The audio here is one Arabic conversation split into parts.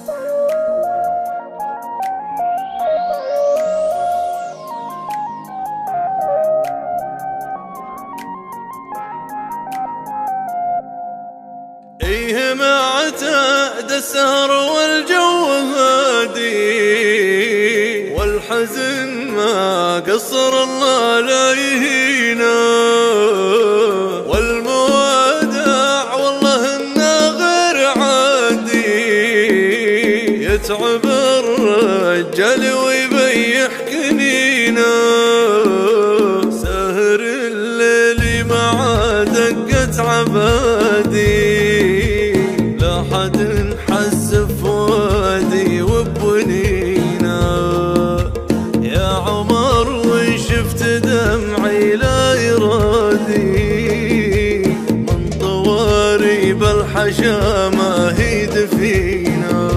ايه ما عتاد السهر والجو هادي، والحزن ما قصر الله لا يهينا، والمودع والله انه غير عادي، يتعب الرجال ويبيح كنينا، سهر الليل مع دقة عبادي، لا حد حس بفؤادي وبنينا، يا عمر وإن شفت دمعي لا يرادي، من طواريب الحشا ما هي دفينا،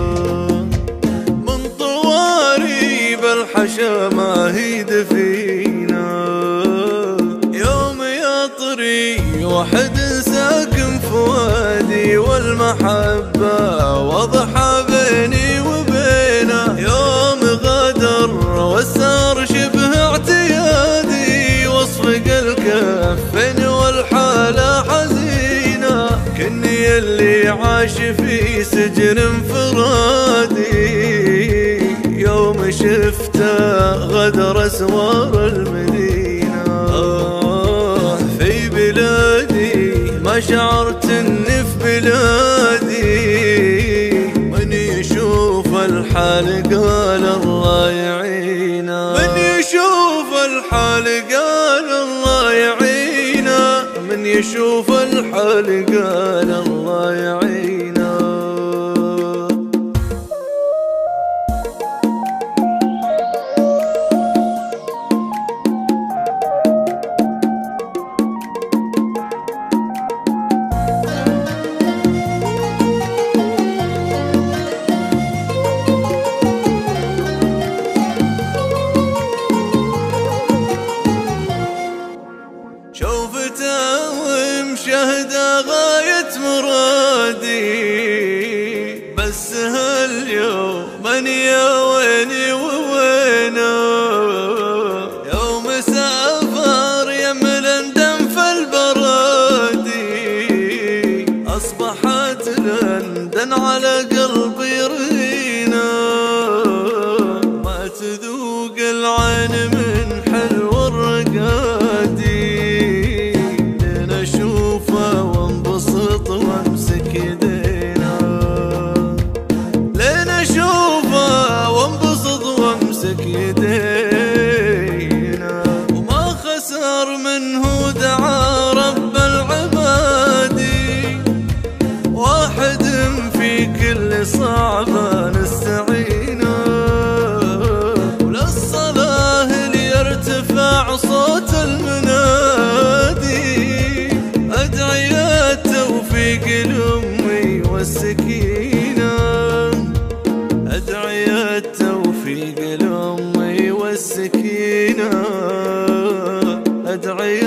من طواريب الحشا ما هي دفينا، يوم يطري وحد ساكن فؤادي، والمحبة واضحة بيني وبينه، يوم غدر والسهر شبه اعتيادي، واصفق الكفين والحالة حزينة، كني اللي عاش في سجن انفرادي، يوم شفته غدر اسوار المدينة، في بلادي ما شعرت اني في بلادي، من يشوف الحال قال الله يعينا، من يشوف الحال قال الله يعينا، من يشوف الحال قال الله يعينا. شوفته ومشاهده غاية مرادي، بس هاليوم اني يا ويني ووينه، يوم سافر يم لندن فالبرادي، اصبحت لندن على قلبي رهينه، ما تذوق العين من حلو الرقادي، وانبسط وامسك يدينا، لين اشوفه وانبسط وامسك يدينا، وما خسر منه دعا رب العبادي، واحد في كل صعبة نستعينه، وللصلاة اللي يرتفع صوت المنادي، أدعي التوفيق لأمي والسكينة، أدعي التوفيق لأمي والسكينة، أدعي